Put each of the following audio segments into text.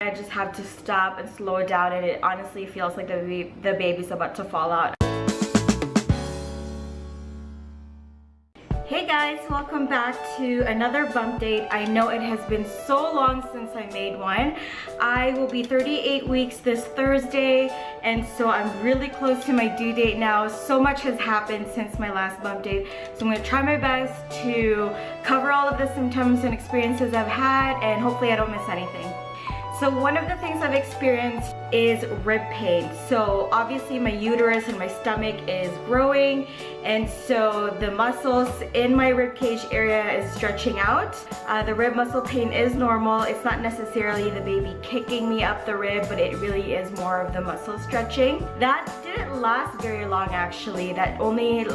I just have to stop and slow it down, and it honestly feels like the baby's about to fall out. Hey guys, welcome back to another bump date. I know it has been so long since I made one. I will be 38 weeks this Thursday, and so I'm really close to my due date now. So much has happened since my last bump date, so I'm going to try my best to cover all of the symptoms and experiences I've had, and hopefully I don't miss anything. So one of the things I've experienced is rib pain. So obviously my uterus and my stomach is growing, and so the muscles in my rib cage area is stretching out. The rib muscle pain is normal. It's not necessarily the baby kicking me up the rib, but it really is more of the muscle stretching. That didn't last very long actually. That only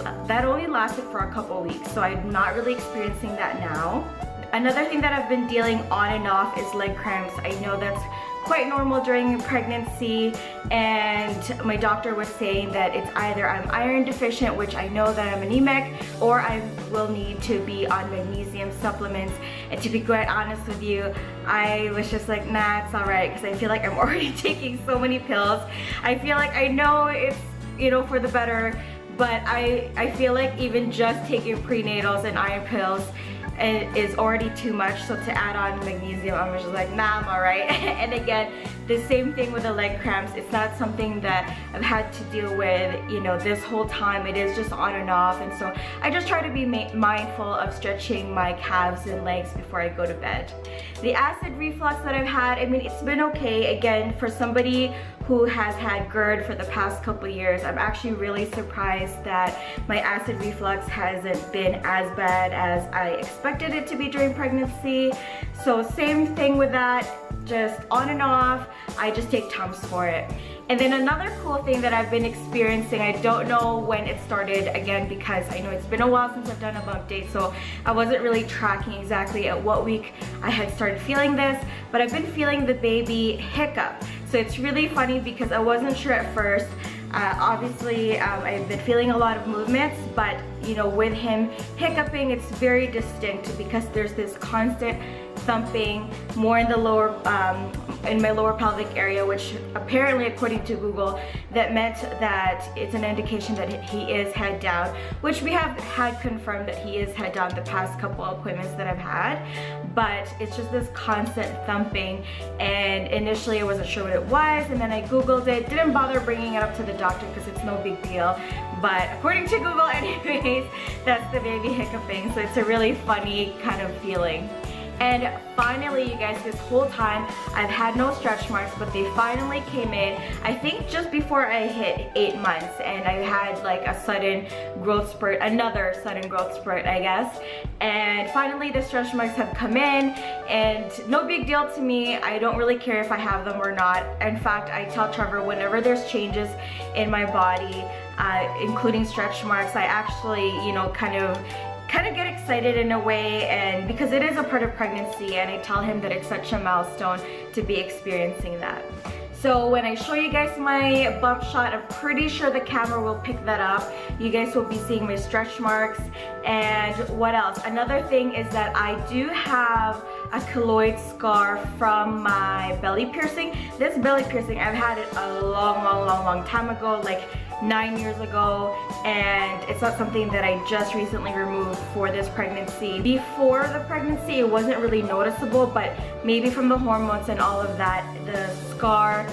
lasted for a couple weeks, so I'm not really experiencing that now. Another thing that I've been dealing on and off is leg cramps. I know that's quite normal during pregnancy, and my doctor was saying that it's either I'm iron deficient, which I know that I'm anemic, or I will need to be on magnesium supplements. And to be quite honest with you, I was just like, nah, it's alright, because I feel like I'm already taking so many pills. I feel like I know it's, you know, for the better, but I feel like even just taking prenatals and iron pills is already too much. So to add on magnesium, I was just like, nah, I'm alright. And again, the same thing with the leg cramps. It's not something that I've had to deal with, you know, this whole time. It is just on and off, and so I just try to be mindful of stretching my calves and legs before I go to bed. The acid reflux that I've had, I mean, it's been okay. Again, for somebody who has had GERD for the past couple years, I'm actually really surprised that my acid reflux hasn't been as bad as I expected it to be during pregnancy. So same thing with that, just on and off. I just take Tums for it. And then another cool thing that I've been experiencing, I don't know when it started again, because I know it's been a while since I've done a bump date, so I wasn't really tracking exactly at what week I had started feeling this, but I've been feeling the baby hiccup. So it's really funny because I wasn't sure at first. Obviously, I've been feeling a lot of movements, but you know, with him hiccuping, it's very distinct because there's this constant thumping more in the lower, in my lower pelvic area, which apparently, according to Google, that meant that it's an indication that he is head down, which we have had confirmed that he is head down the past couple appointments that I've had. But it's just this constant thumping, and initially I wasn't sure what it was, and then I Googled it, didn't bother bringing it up to the doctor because it's no big deal, but according to Google anyways, that's the baby hiccuping. So it's a really funny kind of feeling. And finally, you guys, this whole time I've had no stretch marks, but they finally came in, I think just before I hit 8 months, and I had like a sudden growth spurt, another sudden growth spurt, I guess. And finally the stretch marks have come in, and no big deal to me. I don't really care if I have them or not. In fact, I tell Trevor whenever there's changes in my body, including stretch marks, I actually, you know, kind of get excited in a way, and because it is a part of pregnancy, and I tell him that it's such a milestone to be experiencing that. So when I show you guys my bump shot, I'm pretty sure the camera will pick that up. You guys will be seeing my stretch marks. And what else? Another thing is that I do have a keloid scar from my belly piercing. This belly piercing, I've had it a long time ago, like 9 years ago, and it's not something that I just recently removed for this pregnancy. Before the pregnancy, it wasn't really noticeable, but maybe from the hormones and all of that, the scar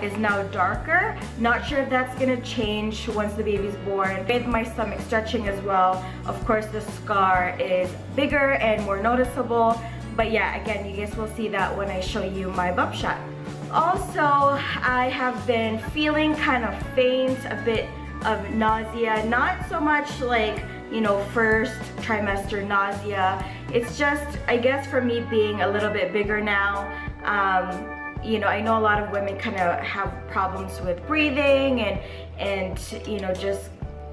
is now darker. Not sure if that's gonna change once the baby's born. With my stomach stretching as well, of course the scar is bigger and more noticeable. But yeah, again, you guys will see that when I show you my bump shot. Also, I have been feeling kind of faint, a bit of nausea, not so much like, you know, first trimester nausea. It's just, I guess, for me being a little bit bigger now, you know, I know a lot of women kind of have problems with breathing and you know, just,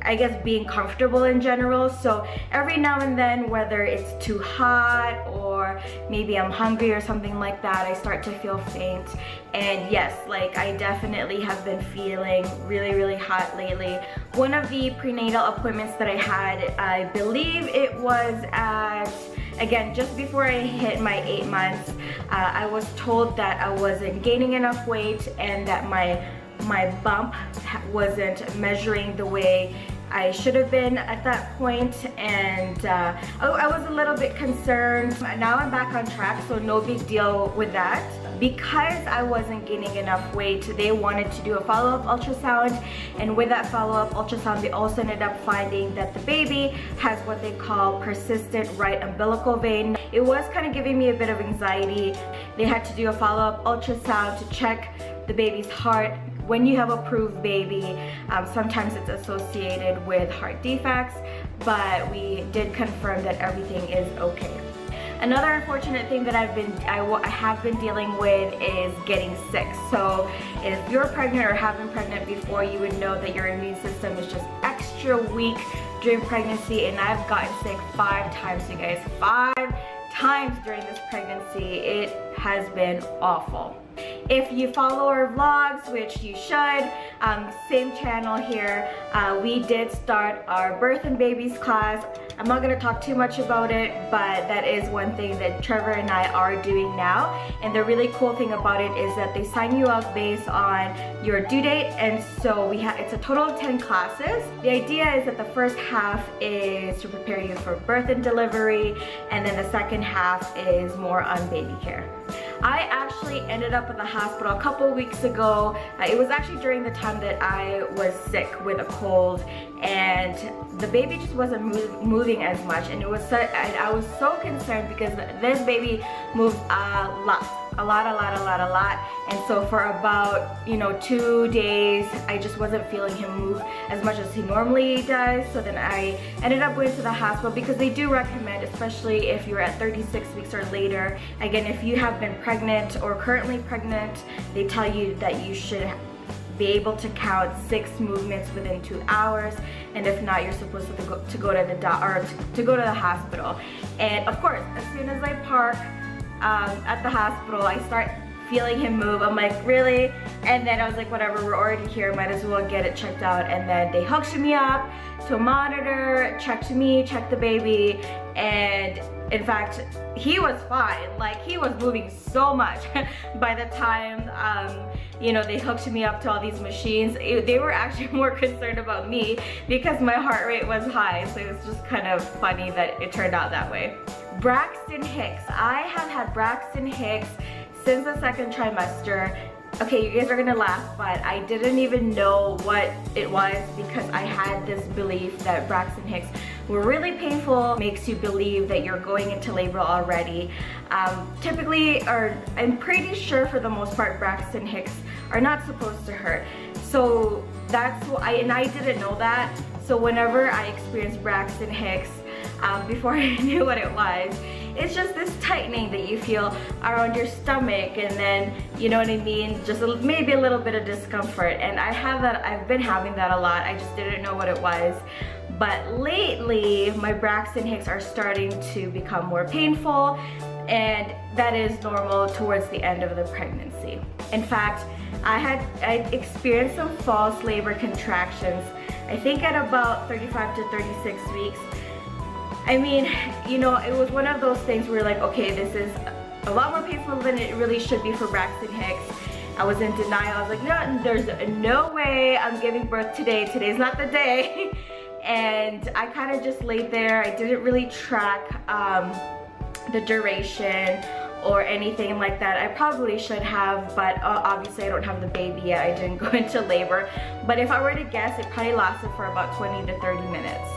I guess, being comfortable in general. So every now and then, whether it's too hot or maybe I'm hungry or something like that, I start to feel faint. And yes, like, I definitely have been feeling really hot lately. One of the prenatal appointments that I had, I believe it was at again, just before I hit my 8 months, I was told that I wasn't gaining enough weight and that my bump wasn't measuring the way I should have been at that point, and I was a little bit concerned. Now I'm back on track, so no big deal with that. Because I wasn't gaining enough weight, they wanted to do a follow-up ultrasound, and with that follow-up ultrasound, they also ended up finding that the baby has what they call persistent right umbilical vein. It was kind of giving me a bit of anxiety. They had to do a follow-up ultrasound to check the baby's heart. When you have a approved baby, sometimes it's associated with heart defects, but we did confirm that everything is okay. Another unfortunate thing that I have been dealing with is getting sick. So if you're pregnant or have been pregnant before, you would know that your immune system is just extra weak during pregnancy, and I've gotten sick 5 times, you guys. 5 times during this pregnancy. It has been awful. If you follow our vlogs, which you should, same channel here, we did start our birth and babies class. I'm not going to talk too much about it, but that is one thing that Trevor and I are doing now. And the really cool thing about it is that they sign you up based on your due date, and so it's a total of 10 classes. The idea is that the first half is to prepare you for birth and delivery, and then the second half is more on baby care. I actually ended up at the hospital a couple weeks ago. It was actually during the time that I was sick with a cold, and the baby just wasn't moving as much, and I was so concerned because this baby moved a lot, and so for about 2 days I just wasn't feeling him move as much as he normally does. So then I ended up going to the hospital because they do recommend, especially if you're at 36 weeks or later, again, if you have been pregnant or currently pregnant, they tell you that you should be able to count 6 movements within 2 hours, and if not, you're supposed to go to the hospital. And of course, as soon as I park at the hospital, I start feeling him move. I'm like, really? And then I was like, whatever, we're already here, might as well get it checked out. And then they hooked me up to a monitor, checked me, checked the baby, and in fact, he was fine. Like, he was moving so much by the time they hooked me up to all these machines. They were actually more concerned about me because my heart rate was high, so it was just kind of funny that it turned out that way. Braxton Hicks. I have had Braxton Hicks since the 2nd trimester. Okay, you guys are gonna laugh, but I didn't even know what it was because I had this belief that Braxton Hicks were really painful, makes you believe that you're going into labor already. Typically, or I'm pretty sure for the most part, Braxton Hicks are not supposed to hurt. So that's why, and I didn't know that. So whenever I experienced Braxton Hicks, before I knew what it was, it's just this tightening that you feel around your stomach, and then, you know what I mean, just maybe a little bit of discomfort. And I've been having that a lot. I just didn't know what it was. But lately, my Braxton Hicks are starting to become more painful, and that is normal towards the end of the pregnancy. In fact, I experienced some false labor contractions, I think at about 35 to 36 weeks. I mean, it was one of those things where you're like, okay, this is a lot more painful than it really should be for Braxton Hicks. I was in denial. I was like, no, there's no way I'm giving birth today. Today's not the day. And I kind of just laid there. I didn't really track the duration or anything like that. I probably should have, but obviously I don't have the baby yet. I didn't go into labor. But if I were to guess, it probably lasted for about 20 to 30 minutes.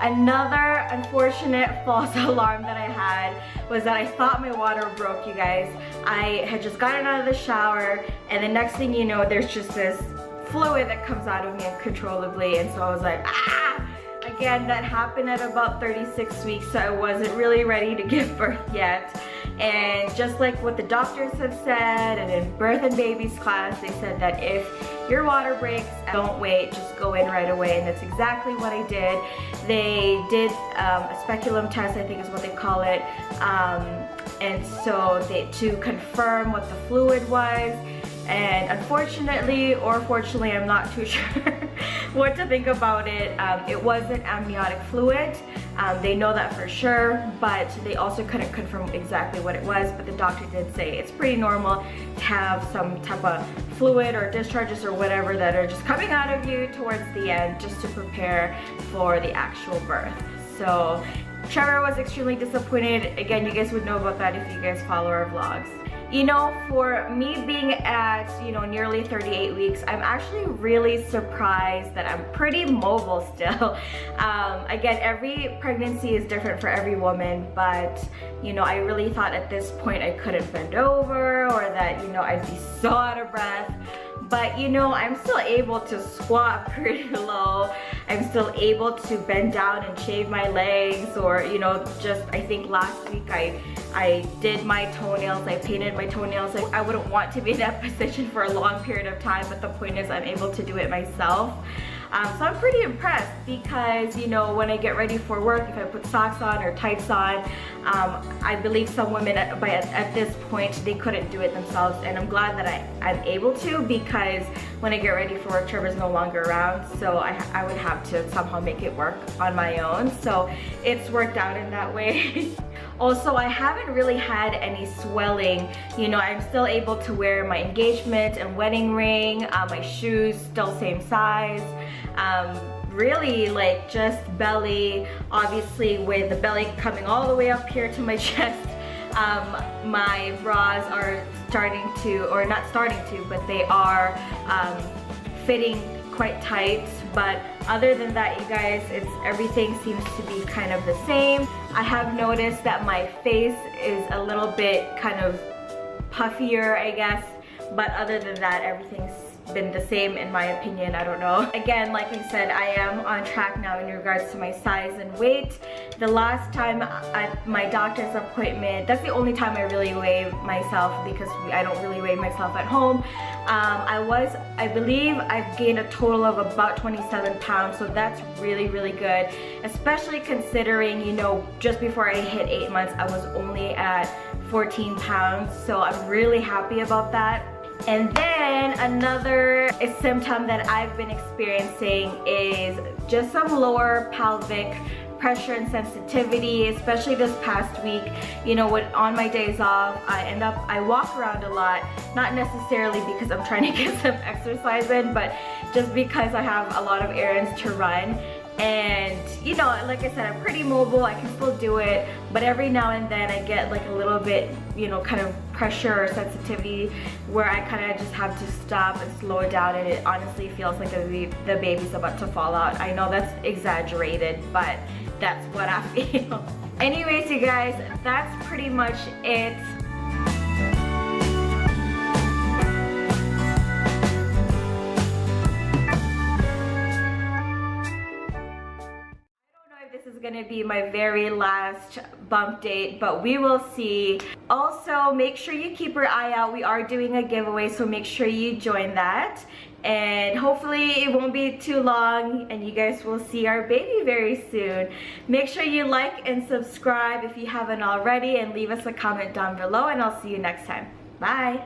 Another unfortunate false alarm that I had was that I thought my water broke, you guys. I had just gotten out of the shower, and the next thing you know, there's just this fluid that comes out of me uncontrollably, and so I was like, ah! Again, that happened at about 36 weeks, so I wasn't really ready to give birth yet. And just like what the doctors have said, and in birth and babies class, they said that if your water breaks, don't wait, just go in right away. And that's exactly what I did. They did a speculum test, I think is what they call it. And so to confirm what the fluid was. And unfortunately, or fortunately, I'm not too sure what to think about it. It wasn't amniotic fluid. They know that for sure, but they also couldn't confirm exactly what it was, but the doctor did say it's pretty normal to have some type of fluid or discharges or whatever that are just coming out of you towards the end just to prepare for the actual birth. So Trevor was extremely disappointed. Again, you guys would know about that if you guys follow our vlogs. You know, for me being at, you know, nearly 38 weeks, I'm actually really surprised that I'm pretty mobile still. Again, every pregnancy is different for every woman, but, you know, I really thought at this point I couldn't bend over or that, you know, I'd be so out of breath. But you know, I'm still able to squat pretty low. I'm still able to bend down and shave my legs, or you know, just I think last week I did my toenails, I painted my toenails. I wouldn't want to be in that position for a long period of time, but the point is I'm able to do it myself. So I'm pretty impressed because, you know, when I get ready for work, if I put socks on or tights on, I believe some women at this point, they couldn't do it themselves, and I'm glad that I'm able to, because when I get ready for work, Trevor's no longer around, so I would have to somehow make it work on my own. So it's worked out in that way. Also, I haven't really had any swelling. You know, I'm still able to wear my engagement and wedding ring, my shoes still same size. Really like just belly, obviously with the belly coming all the way up here to my chest. My bras are starting to, or not starting to, but they are fitting quite tight. But other than that, you guys, everything seems to be kind of the same. I have noticed that my face is a little bit kind of puffier, I guess, but other than that, everything's been the same in my opinion. I don't know. Again, like I said, I am on track now in regards to my size and weight. The last time at my doctor's appointment, that's the only time I really weigh myself, because I don't really weigh myself at home. I believe I've gained a total of about 27 pounds, so that's really, really good, especially considering, you know, just before I hit 8 months, I was only at 14 pounds, so I'm really happy about that. And then another symptom that I've been experiencing is just some lower pelvic pressure and sensitivity, especially this past week. You know, on my days off, I walk around a lot, not necessarily because I'm trying to get some exercise in, but just because I have a lot of errands to run. And you know, like I said, I'm pretty mobile, I can still do it, but every now and then I get like a little bit, you know, kind of pressure or sensitivity where I kind of just have to stop and slow it down, and it honestly feels like the baby's about to fall out. I know that's exaggerated, but that's what I feel. Anyways, you guys, that's pretty much it. This is gonna be my very last bump date, but we will see. Also, make sure you keep your eye out. We are doing a giveaway, so make sure you join that. And hopefully it won't be too long and you guys will see our baby very soon. Make sure you like and subscribe if you haven't already, and leave us a comment down below, and I'll see you next time. Bye.